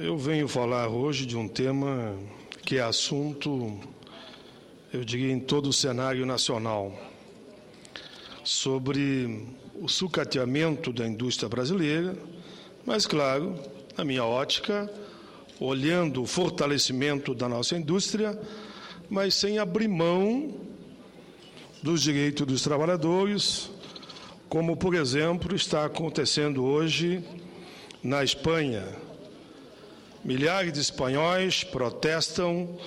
Eu venho falar hoje de um tema que é assunto, eu diria, em todo o cenário nacional, sobre o sucateamento da indústria brasileira, mas, claro, na minha ótica, olhando o fortalecimento da nossa indústria, mas sem abrir mão dos direitos dos trabalhadores, como, por exemplo, está acontecendo hoje na Espanha. Milhares de espanhóis protestam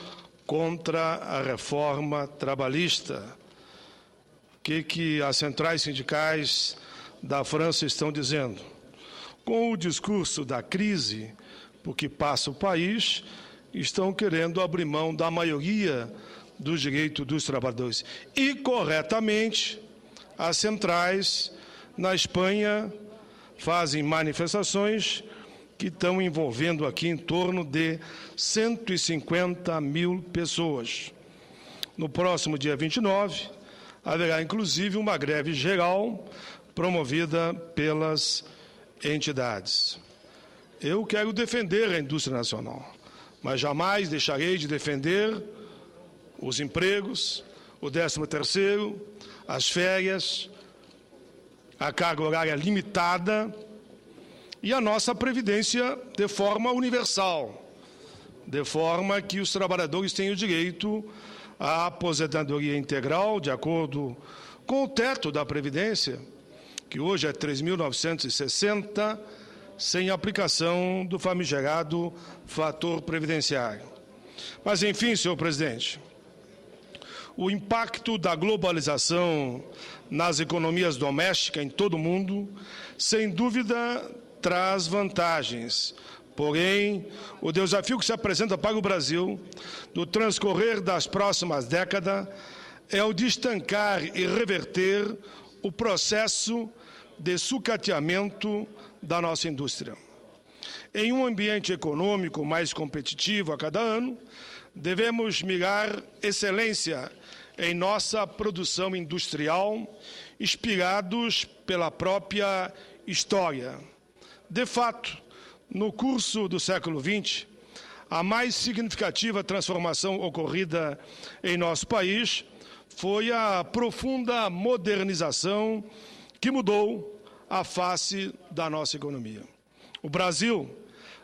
contra a reforma trabalhista. O que as centrais sindicais da França estão dizendo? Com o discurso da crise por que passa o país, estão querendo abrir mão da maioria dos direitos dos trabalhadores. E, corretamente, as centrais na Espanha fazem manifestações que estão envolvendo aqui em torno de 150 mil pessoas. No próximo dia 29, haverá inclusive uma greve geral promovida pelas entidades. Eu quero defender a indústria nacional, mas jamais deixarei de defender os empregos, o 13º, as férias, a carga horária limitada e a nossa previdência de forma universal, de forma que os trabalhadores tenham direito à aposentadoria integral, de acordo com o teto da Previdência, que hoje é 3.960, sem aplicação do famigerado fator previdenciário. Mas, enfim, senhor presidente, o impacto da globalização nas economias domésticas em todo o mundo, sem dúvida, traz vantagens. Porém, o desafio que se apresenta para o Brasil, no transcorrer das próximas décadas, é o de estancar e reverter o processo de sucateamento da nossa indústria. Em um ambiente econômico mais competitivo a cada ano, devemos mirar excelência em nossa produção industrial, inspirados pela própria história. De fato, no curso do século XX, a mais significativa transformação ocorrida em nosso país foi a profunda modernização que mudou a face da nossa economia. O Brasil,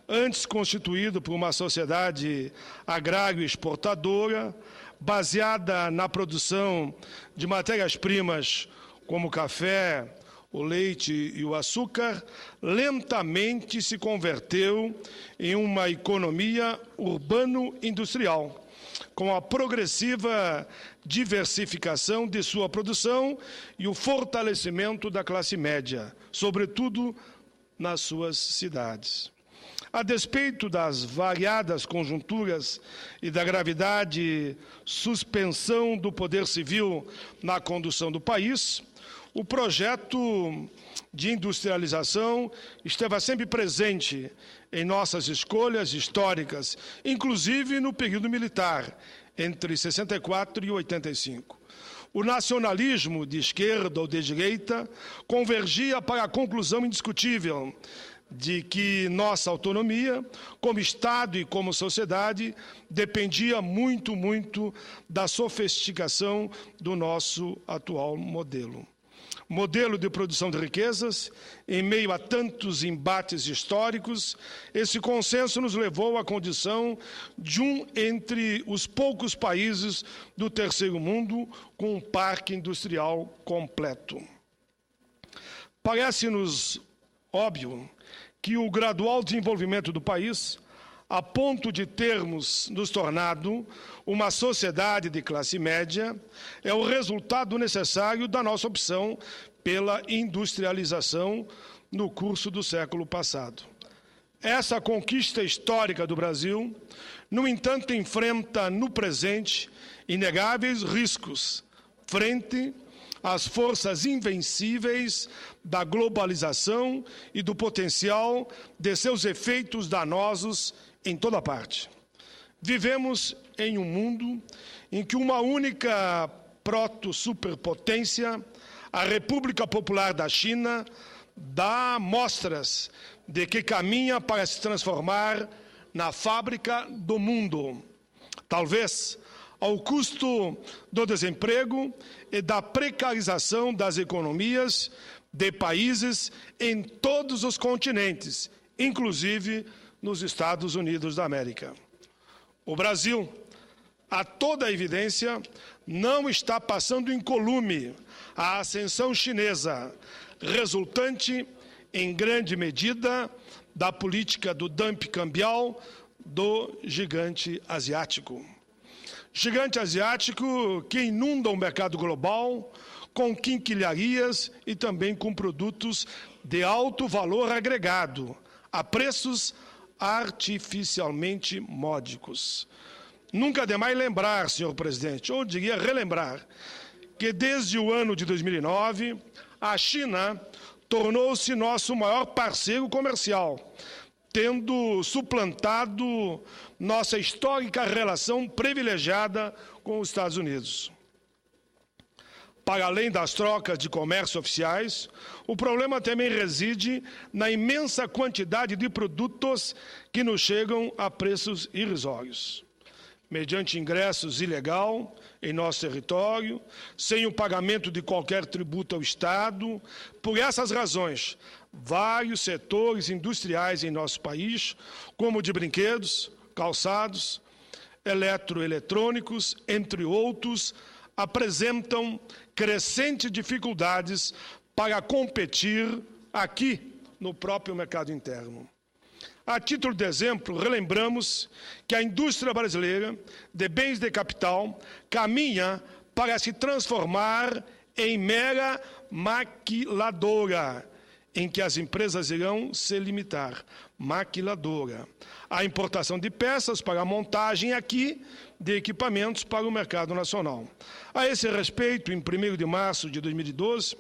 antes constituído por uma sociedade agrário-exportadora, baseada na produção de matérias-primas como o café, o leite e o açúcar, lentamente se converteu em uma economia urbano-industrial, com a progressiva diversificação de sua produção e o fortalecimento da classe média, sobretudo nas suas cidades. A despeito das variadas conjunturas e da gravidade suspensão do poder civil na condução do país, o projeto de industrialização esteve sempre presente em nossas escolhas históricas, inclusive no período militar, entre 64 e 85. O nacionalismo de esquerda ou de direita convergia para a conclusão indiscutível de que nossa autonomia, como Estado e como sociedade, dependia muito da sofisticação do nosso atual modelo. Modelo de produção de riquezas, em meio a tantos embates históricos, esse consenso nos levou à condição de um entre os poucos países do terceiro mundo com um parque industrial completo. Parece-nos óbvio que o gradual desenvolvimento do país, a ponto de termos nos tornado uma sociedade de classe média, é o resultado necessário da nossa opção pela industrialização no curso do século passado. Essa conquista histórica do Brasil, no entanto, enfrenta no presente inegáveis riscos frente às forças invencíveis da globalização e do potencial de seus efeitos danosos em toda parte. Vivemos em um mundo em que uma única proto-superpotência, a República Popular da China, dá mostras de que caminha para se transformar na fábrica do mundo. Talvez ao custo do desemprego e da precarização das economias de países em todos os continentes, inclusive nos Estados Unidos da América. O Brasil, a toda evidência, não está passando incolume a ascensão chinesa, resultante, em grande medida, da política do dumping cambial do gigante asiático. Gigante asiático que inunda o mercado global com quinquilharias e também com produtos de alto valor agregado, a preços artificialmente módicos. Nunca demais lembrar, senhor presidente, ou diria relembrar, que desde o ano de 2009, a China tornou-se nosso maior parceiro comercial, tendo suplantado nossa histórica relação privilegiada com os Estados Unidos. Para além das trocas de comércio oficiais, o problema também reside na imensa quantidade de produtos que nos chegam a preços irrisórios, mediante ingressos ilegal em nosso território, sem o pagamento de qualquer tributo ao Estado. Por essas razões, vários setores industriais em nosso país, como de brinquedos, calçados, eletroeletrônicos, entre outros, apresentam crescentes dificuldades para competir aqui no próprio mercado interno. A título de exemplo, relembramos que a indústria brasileira de bens de capital caminha para se transformar em mera maquiladora, em que as empresas irão se limitar, maquiladora, à importação de peças para a montagem aqui de equipamentos para o mercado nacional. A esse respeito, em 1º de março de 2012,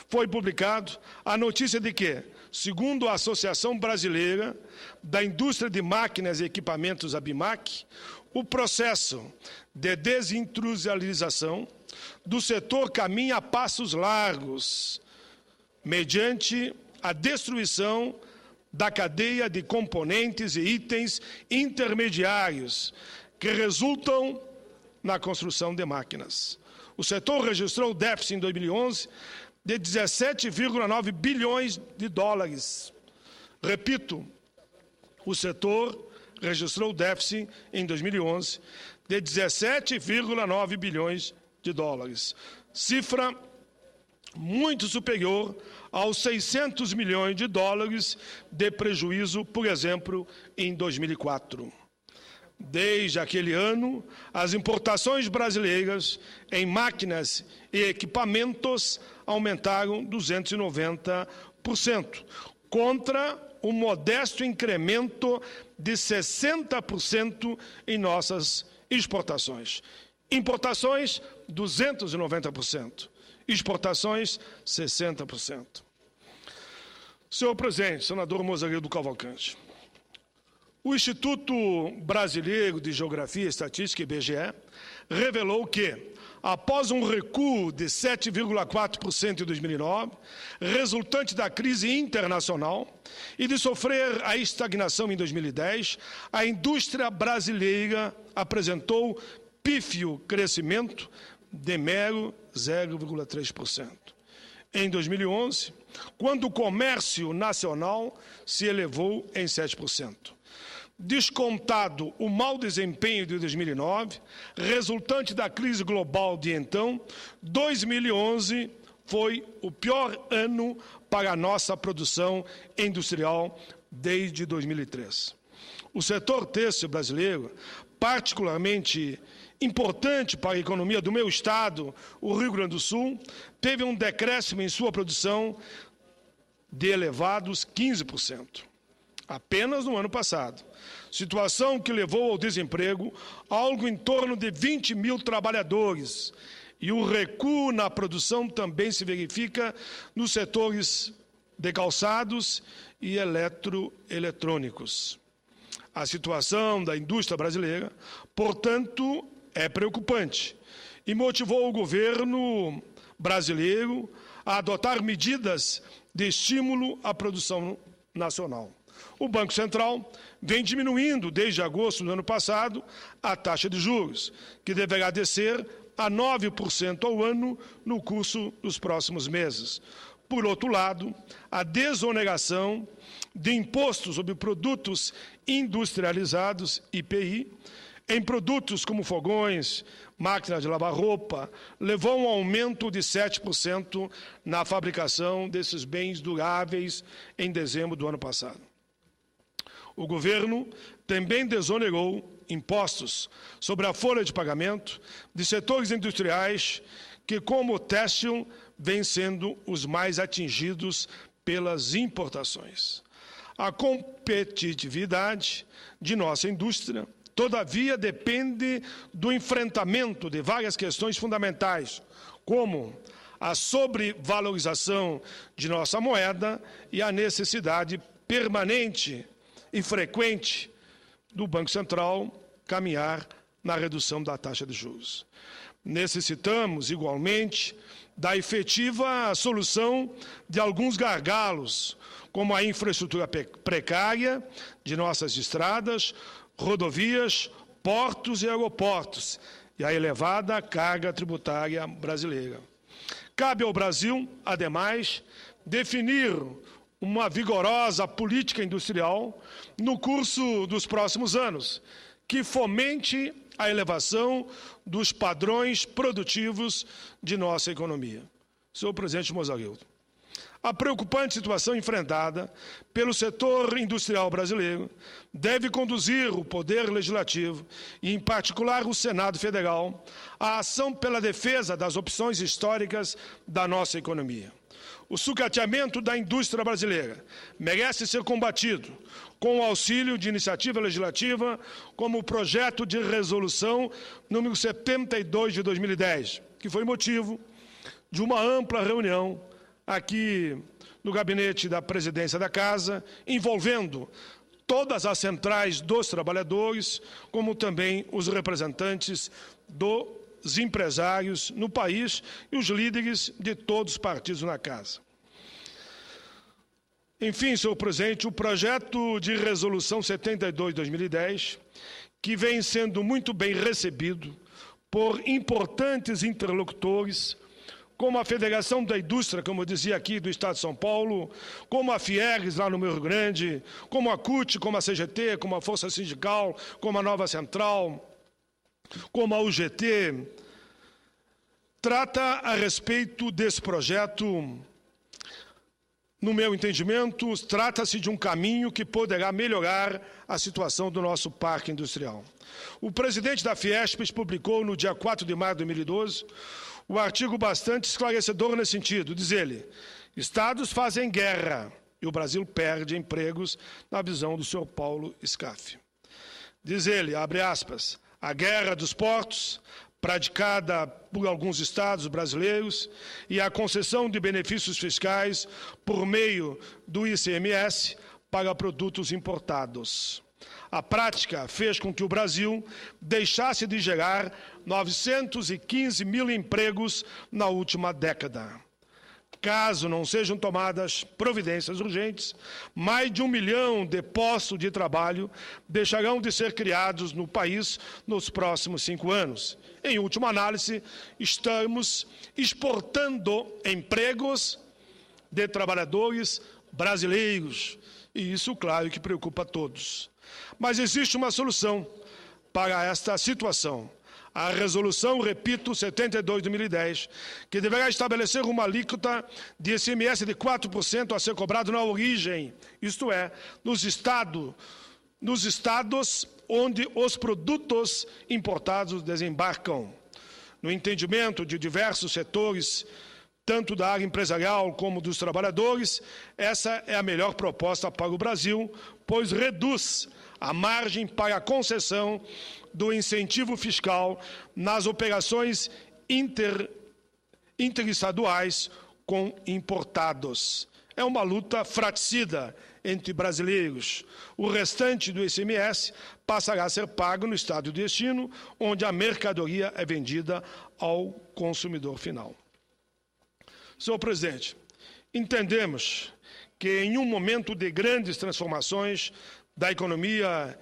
foi publicado a notícia de que, segundo a Associação Brasileira da Indústria de Máquinas e Equipamentos, ABIMAQ, o processo de desindustrialização do setor caminha a passos largos, mediante a destruição da cadeia de componentes e itens intermediários que resultam na construção de máquinas. O setor registrou déficit em 2011 de 17,9 bilhões de dólares. Repito, o setor registrou déficit em 2011 de 17,9 bilhões de dólares, cifra muito superior aos 600 milhões de dólares de prejuízo, por exemplo, em 2004. Desde aquele ano, as importações brasileiras em máquinas e equipamentos aumentaram 290%, contra um modesto incremento de 60% em nossas exportações. Importações, 290%. Exportações, 60%. Senhor presidente, senador Mozarello Cavalcante, o Instituto Brasileiro de Geografia e Estatística, IBGE, revelou que, após um recuo de 7,4% em 2009, resultante da crise internacional, e de sofrer a estagnação em 2010, a indústria brasileira apresentou pífio crescimento de mero 0,3%. Em 2011, quando o comércio nacional se elevou em 7%. Descontado o mau desempenho de 2009, resultante da crise global de então, 2011 foi o pior ano para a nossa produção industrial desde 2003. O setor têxtil brasileiro, particularmente importante para a economia do meu estado, o Rio Grande do Sul, teve um decréscimo em sua produção de elevados 15%, apenas no ano passado. Situação que levou ao desemprego algo em torno de 20 mil trabalhadores, e o recuo na produção também se verifica nos setores de calçados e eletroeletrônicos. A situação da indústria brasileira, portanto, é preocupante e motivou o governo brasileiro a adotar medidas de estímulo à produção nacional. O Banco Central vem diminuindo, desde agosto do ano passado, a taxa de juros, que deverá descer a 9% ao ano no curso dos próximos meses. Por outro lado, a desoneração de impostos sobre produtos industrializados, IPI, em produtos como fogões, máquinas de lavar roupa, levou a um aumento de 7% na fabricação desses bens duráveis em dezembro do ano passado. O governo também desonerou impostos sobre a folha de pagamento de setores industriais que, como o têxtil, vêm sendo os mais atingidos pelas importações. A competitividade de nossa indústria, todavia, depende do enfrentamento de várias questões fundamentais, como a sobrevalorização de nossa moeda e a necessidade permanente e frequente do Banco Central caminhar na redução da taxa de juros. Necessitamos, igualmente, da efetiva solução de alguns gargalos, como a infraestrutura precária de nossas estradas, rodovias, portos e aeroportos, e a elevada carga tributária brasileira. Cabe ao Brasil, ademais, definir uma vigorosa política industrial no curso dos próximos anos, que fomente a elevação dos padrões produtivos de nossa economia. Senhor presidente Mozart, a preocupante situação enfrentada pelo setor industrial brasileiro deve conduzir o Poder Legislativo, e em particular o Senado Federal, à ação pela defesa das opções históricas da nossa economia. O sucateamento da indústria brasileira merece ser combatido com o auxílio de iniciativa legislativa, como o projeto de resolução número 72 de 2010, que foi motivo de uma ampla reunião aqui no gabinete da presidência da Casa, envolvendo todas as centrais dos trabalhadores, como também os representantes dos empresários no país e os líderes de todos os partidos na Casa. Enfim, senhor presidente, o projeto de resolução 72 de 2010, que vem sendo muito bem recebido por importantes interlocutores, como a Federação da Indústria, como eu dizia aqui, do Estado de São Paulo, como a Fieres, lá no Rio Grande, como a CUT, como a CGT, como a Força Sindical, como a Nova Central, como a UGT, trata a respeito desse projeto. No meu entendimento, trata-se de um caminho que poderá melhorar a situação do nosso parque industrial. O presidente da Fiesp publicou, no dia 4 de maio de 2012, o artigo bastante esclarecedor nesse sentido. Diz ele: Estados fazem guerra e o Brasil perde empregos, na visão do senhor Paulo Scaff. Diz ele, abre aspas, a guerra dos portos, praticada por alguns estados brasileiros, e a concessão de benefícios fiscais por meio do ICMS para produtos importados. A prática fez com que o Brasil deixasse de gerar 915 mil empregos na última década. Caso não sejam tomadas providências urgentes, mais de 1 milhão de postos de trabalho deixarão de ser criados no país nos próximos 5 anos. Em última análise, estamos exportando empregos de trabalhadores brasileiros. E isso, claro, que preocupa a todos. Mas existe uma solução para esta situação. A resolução, repito, 72 de 2010, que deverá estabelecer uma alíquota de ICMS de 4% a ser cobrado na origem, isto é, nos estados onde os produtos importados desembarcam. No entendimento de diversos setores, tanto da área empresarial como dos trabalhadores, essa é a melhor proposta para o Brasil, pois reduz a margem para a concessão do incentivo fiscal nas operações interestaduais com importados. É uma luta fraticida entre brasileiros. O restante do ICMS passará a ser pago no estado de destino, onde a mercadoria é vendida ao consumidor final. Senhor presidente, entendemos que, em um momento de grandes transformações da economia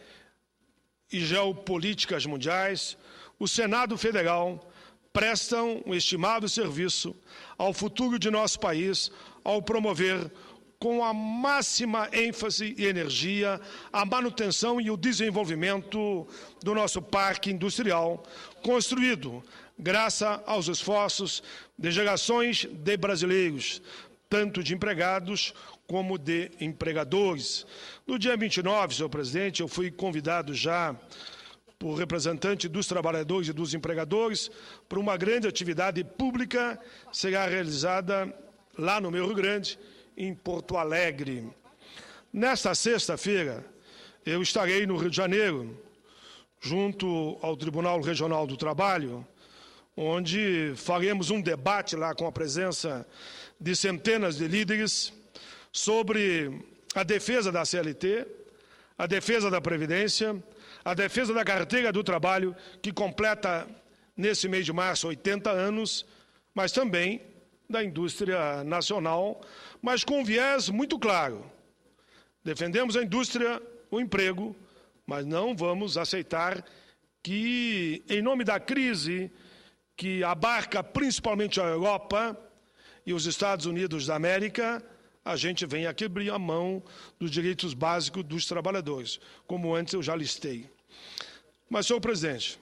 e geopolíticas mundiais, o Senado Federal presta um estimado serviço ao futuro de nosso país ao promover com a máxima ênfase e energia a manutenção e o desenvolvimento do nosso parque industrial, construído graças aos esforços de gerações de brasileiros, tanto de empregados como de empregadores. No dia 29, senhor presidente, eu fui convidado já por representante dos trabalhadores e dos empregadores para uma grande atividade pública que será realizada lá no meu Rio Grande, em Porto Alegre. Nesta sexta-feira, eu estarei no Rio de Janeiro, junto ao Tribunal Regional do Trabalho, onde faremos um debate lá com a presença de centenas de líderes sobre a defesa da CLT, a defesa da Previdência, a defesa da carteira do trabalho, que completa, nesse mês de março, 80 anos, mas também da indústria nacional, mas com um viés muito claro. Defendemos a indústria, o emprego, mas não vamos aceitar que, em nome da crise que abarca principalmente a Europa e os Estados Unidos da América, a gente venha aqui abrir a mão dos direitos básicos dos trabalhadores, como antes eu já listei. Mas, senhor presidente,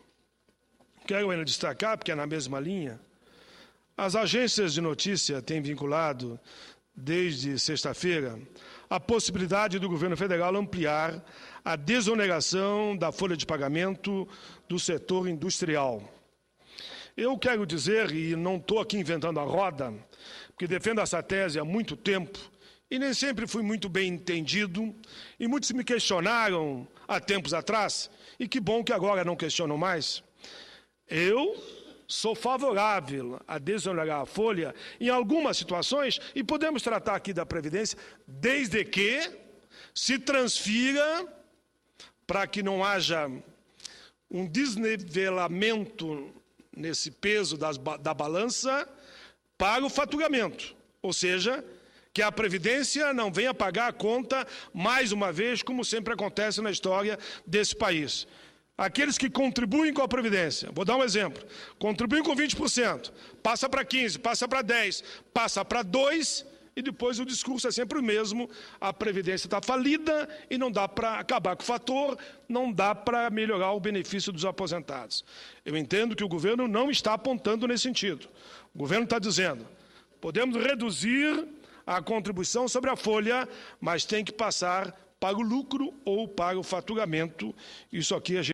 quero ainda destacar, porque é na mesma linha, as agências de notícia têm vinculado, desde sexta-feira, a possibilidade do governo federal ampliar a desoneração da folha de pagamento do setor industrial. Eu quero dizer, e não estou aqui inventando a roda, porque defendo essa tese há muito tempo, e nem sempre fui muito bem entendido, e muitos me questionaram há tempos atrás, e que bom que agora não questionam mais. Eu sou favorável a desonerar a folha em algumas situações, e podemos tratar aqui da Previdência, desde que se transfira para que não haja um desnivelamento nesse peso da balança para o faturamento, ou seja, que a Previdência não venha pagar a conta mais uma vez, como sempre acontece na história desse país. Aqueles que contribuem com a Previdência, vou dar um exemplo, contribuem com 20%, passa para 15%, passa para 10%, passa para 2%, e depois o discurso é sempre o mesmo, a Previdência está falida e não dá para acabar com o fator, não dá para melhorar o benefício dos aposentados. Eu entendo que o governo não está apontando nesse sentido. O governo está dizendo, podemos reduzir a contribuição sobre a folha, mas tem que passar para o lucro ou para o faturamento. Isso aqui a gente